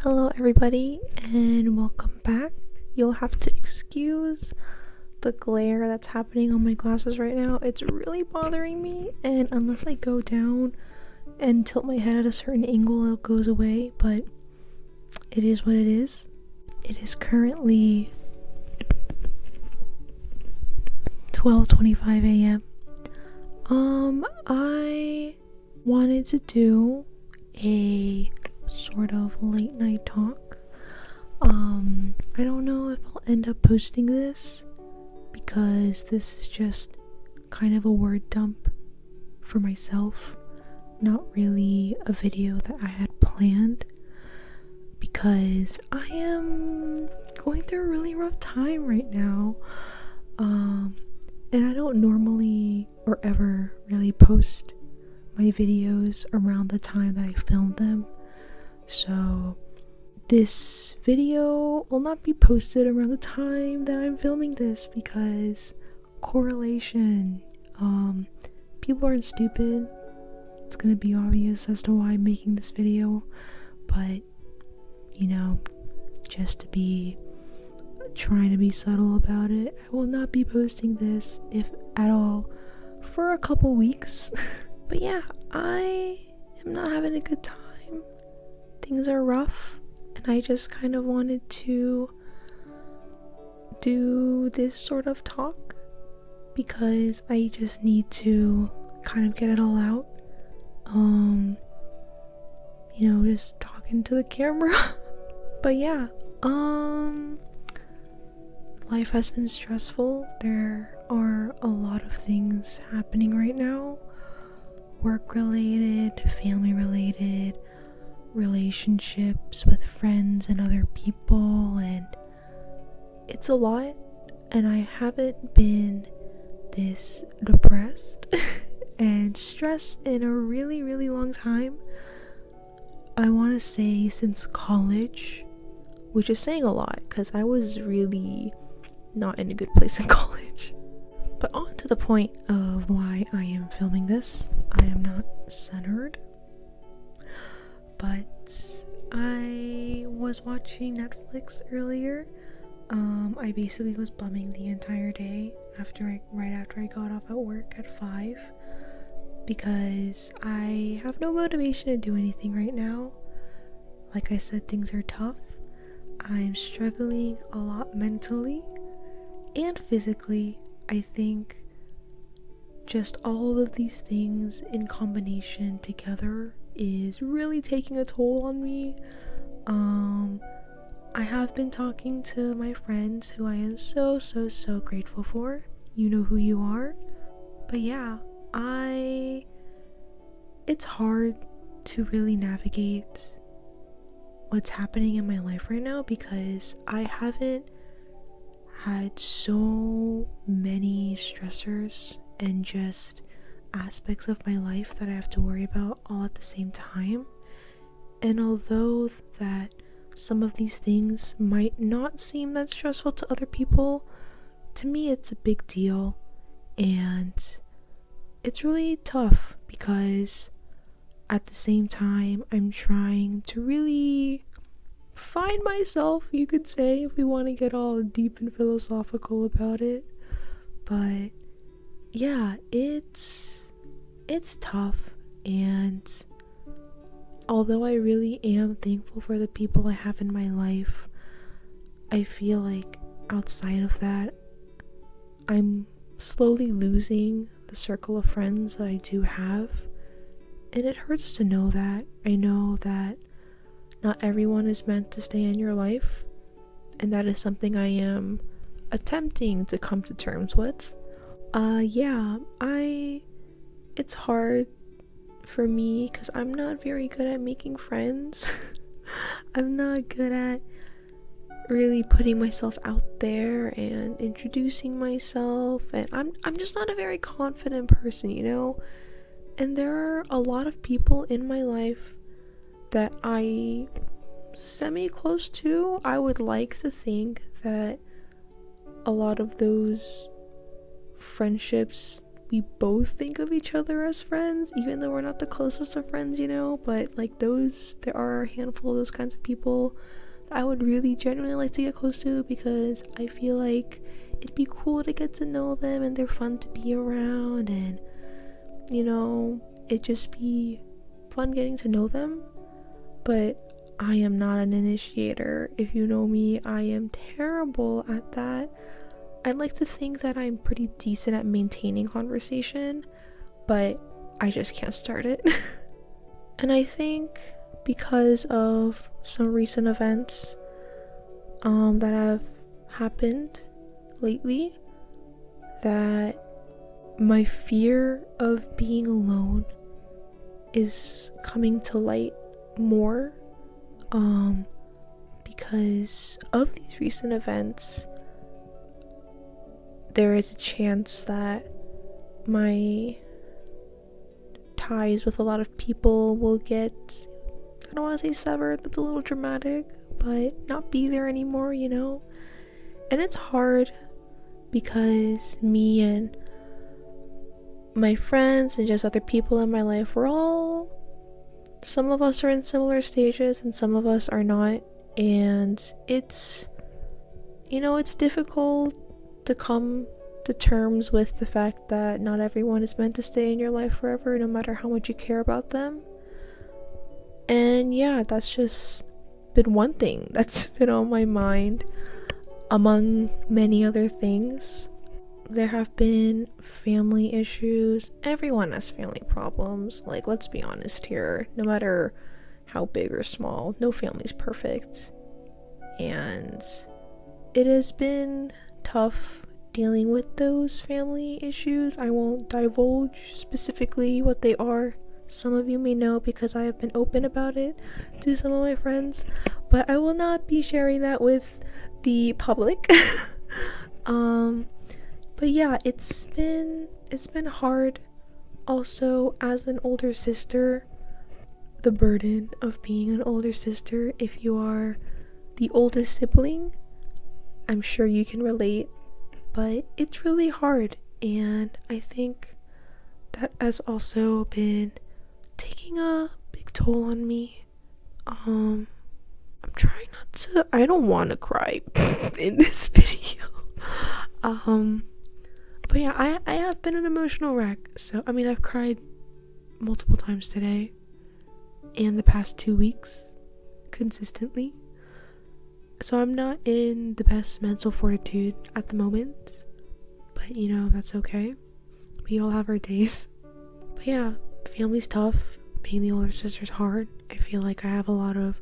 Hello everybody and welcome back. You'll have to excuse the glare that's happening on my glasses right now. It's really bothering me, and unless I go down and tilt my head at a certain angle, it goes away, but it is what it is. It is currently 12:25 a.m. I wanted to do a sort of late night talk. I don't know if I'll end up posting this because this is just kind of a word dump for myself, not really a video that I had planned, because I am going through a really rough time right now. And I don't normally or ever really post my videos around the time that I filmed them. So this video will not be posted around the time that I'm filming this because correlation. People aren't stupid. It's gonna be obvious as to why I'm making this video, but just to be trying to be subtle about it, I will not be posting this, if at all, for a couple weeks. But yeah, I am not having a good time. Things are rough, and I just kind of wanted to do this sort of talk because I just need to kind of get it all out. Just talking to the camera. But yeah, life has been stressful. There are a lot of things happening right now. Work related, family related, relationships with friends and other people, and it's a lot, and I haven't been this depressed and stressed in a really, really long time. I want to say since college, which is saying a lot because I was really not in a good place in college. But on to the point of why I am filming this. I am not centered, but I was watching Netflix earlier. I basically was bumming the entire day right after I got off at work at 5 because I have no motivation to do anything right now. Like I said, things are tough. I'm struggling a lot mentally and physically. I think just all of these things in combination together is really taking a toll on me. I have been talking to my friends who I am so grateful for. You know who you are. But yeah, it's hard to really navigate what's happening in my life right now because I haven't had so many stressors and just aspects of my life that I have to worry about all at the same time. And although that some of these things might not seem that stressful to other people, to me it's a big deal, and it's really tough because at the same time I'm trying to really find myself, you could say, if we want to get all deep and philosophical about it. But yeah, it's tough, and although I really am thankful for the people I have in my life, I feel like outside of that, I'm slowly losing the circle of friends that I do have, and it hurts to know that. I know that not everyone is meant to stay in your life, and that is something I am attempting to come to terms with. It's hard for me because I'm not very good at making friends. I'm not good at really putting myself out there and introducing myself, and I'm just not a very confident person, and there are a lot of people in my life that I semi-close to. I would like to think that a lot of those friendships we both think of each other as friends, even though we're not the closest of friends, but like there are a handful of those kinds of people that I would really genuinely like to get close to, because I feel like it'd be cool to get to know them and they're fun to be around, and it'd just be fun getting to know them. But I am not an initiator. If you know me, I am terrible at that. I'd like to think that I'm pretty decent at maintaining conversation, but I just can't start it. And I think because of some recent events that have happened lately, that my fear of being alone is coming to light more, because of these recent events. There is a chance that my ties with a lot of people will get, I don't want to say severed, that's a little dramatic, but not be there anymore, And it's hard because me and my friends and just other people in my life, some of us are in similar stages and some of us are not. And it's difficult to come to terms with the fact that not everyone is meant to stay in your life forever, no matter how much you care about them. And yeah, that's just been one thing that's been on my mind, among many other things. There have been family issues. Everyone has family problems. Like, let's be honest here. No matter how big or small, no family's perfect. And it has been tough dealing with those family issues. I won't divulge specifically what they are. Some of you may know because I have been open about it to some of my friends, but I will not be sharing that with the public. But yeah, it's been hard. Also, as an older sister, the burden of being an older sister, if you are the oldest sibling, I'm sure you can relate, but it's really hard, and I think that has also been taking a big toll on me. I'm trying not to, I don't want to cry in this video. But yeah, I have been an emotional wreck. So, I've cried multiple times today and the past 2 weeks consistently. So I'm not in the best mental fortitude at the moment, but that's okay. We all have our days. But yeah, family's tough. Being the older sister's hard. I feel like I have a lot of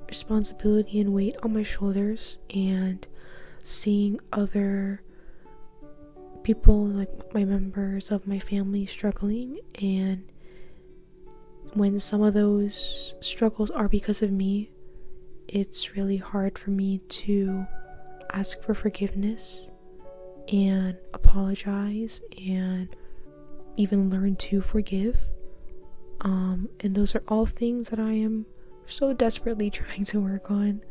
responsibility and weight on my shoulders, and seeing other people, like my members of my family, struggling, and when some of those struggles are because of me, it's really hard for me to ask for forgiveness and apologize and even learn to forgive. And those are all things that I am so desperately trying to work on,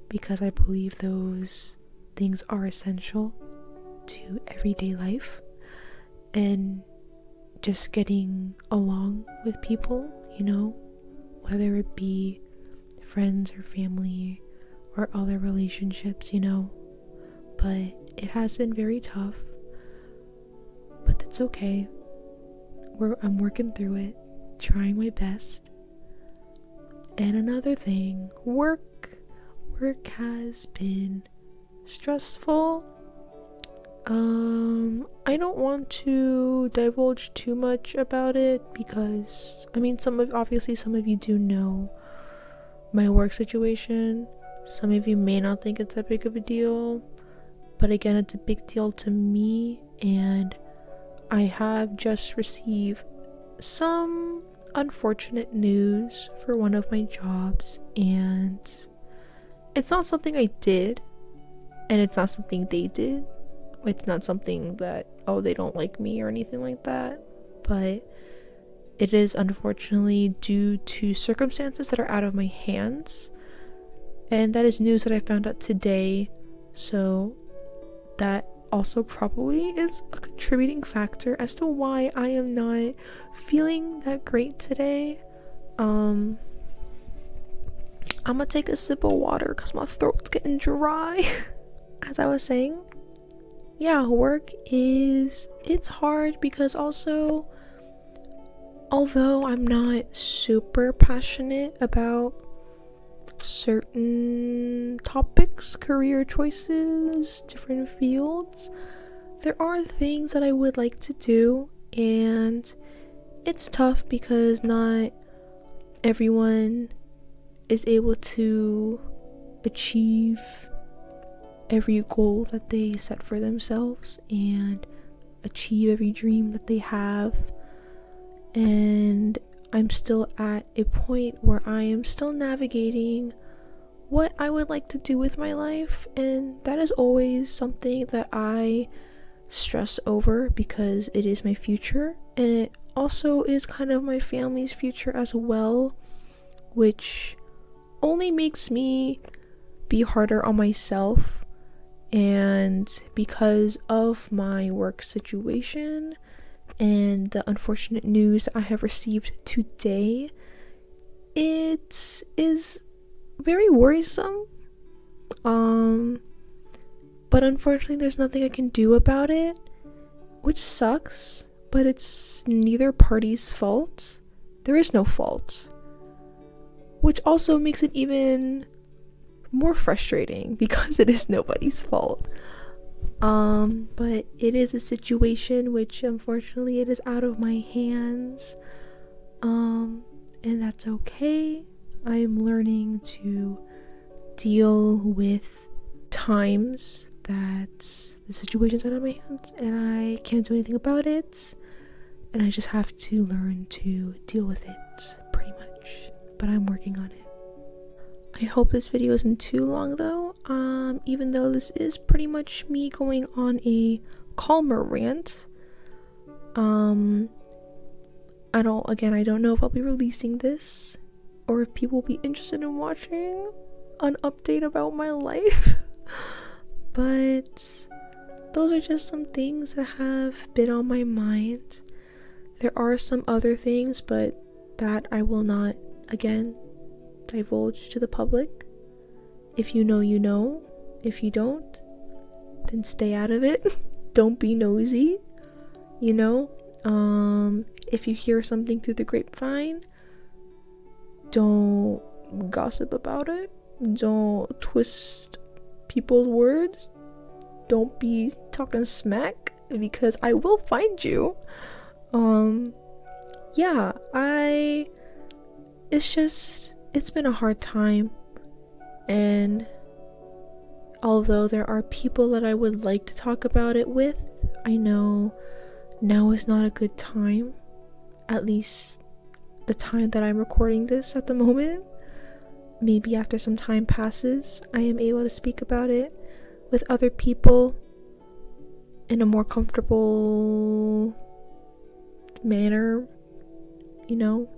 because I believe those things are essential to everyday life and just getting along with people, whether it be friends or family or other relationships, but it has been very tough, but it's okay. I'm working through it, trying my best. And another thing, work has been stressful. I don't want to divulge too much about it because some of you do know my work situation. Some of you may not think it's that big of a deal, but again, it's a big deal to me, and I have just received some unfortunate news for one of my jobs, and it's not something I did, and it's not something they did. It's not something that, they don't like me or anything like that, but it is unfortunately due to circumstances that are out of my hands, and that is news that I found out today. So that also probably is a contributing factor as to why I am not feeling that great today. I'm gonna take a sip of water because my throat's getting dry. As I was saying, yeah, work it's hard because also, although I'm not super passionate about certain topics, career choices, different fields, there are things that I would like to do, and it's tough because not everyone is able to achieve every goal that they set for themselves and achieve every dream that they have. And I'm still at a point where I am still navigating what I would like to do with my life, and that is always something that I stress over because it is my future, and it also is kind of my family's future as well, which only makes me be harder on myself. And because of my work situation and the unfortunate news I have received today, it is very worrisome. But unfortunately there's nothing I can do about it, which sucks, but it's neither party's fault. There is no fault. Which also makes it even more frustrating because it is nobody's fault. But it is a situation which unfortunately it is out of my hands. And that's okay. I am learning to deal with times that the situation's out of my hands and I can't do anything about it. And I just have to learn to deal with it, pretty much. But I'm working on it. I hope this video isn't too long though, even though this is pretty much me going on a calmer rant. I don't know if I'll be releasing this or if people will be interested in watching an update about my life. But those are just some things that have been on my mind. There are some other things, but that I will not, again, divulge to the public. If you know, you know. If you don't, then stay out of it. Don't be nosy, you know. If you hear something through the grapevine, don't gossip about it. Don't twist people's words. Don't be talking smack, because I will find you. It's been a hard time, and although there are people that I would like to talk about it with, I know now is not a good time, at least the time that I'm recording this at the moment. Maybe after some time passes, I am able to speak about it with other people in a more comfortable manner, you know,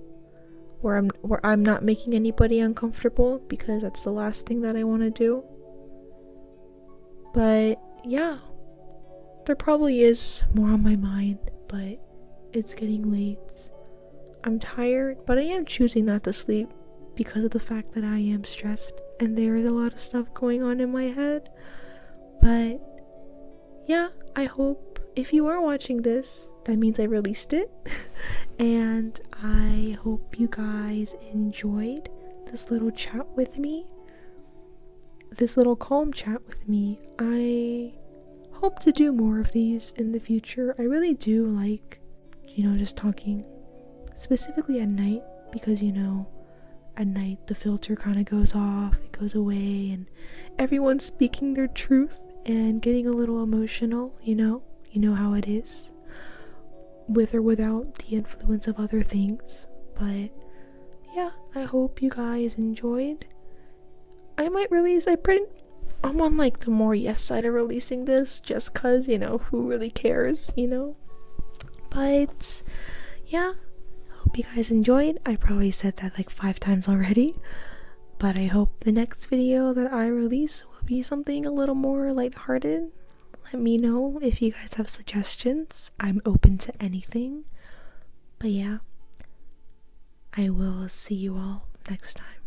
where I'm not making anybody uncomfortable, because that's the last thing that I want to do. But yeah, there probably is more on my mind, but it's getting late. I'm tired, but I am choosing not to sleep because of the fact that I am stressed and there is a lot of stuff going on in my head. But yeah, I hope if you are watching this, that means I released it. And I hope you guys enjoyed this little chat with me, this little calm chat with me. I hope to do more of these in the future. I really do like, just talking specifically at night, because at night the filter kind of goes off, it goes away, and everyone's speaking their truth and getting a little emotional, you know how it is, with or without the influence of other things. But yeah, I hope you guys enjoyed. I might release, I'm on like the more yes side of releasing this, just cause, who really cares, But yeah, hope you guys enjoyed. I probably said that like 5 times already, but I hope the next video that I release will be something a little more lighthearted, let me know if you guys have suggestions. I'm open to anything. But yeah, I will see you all next time.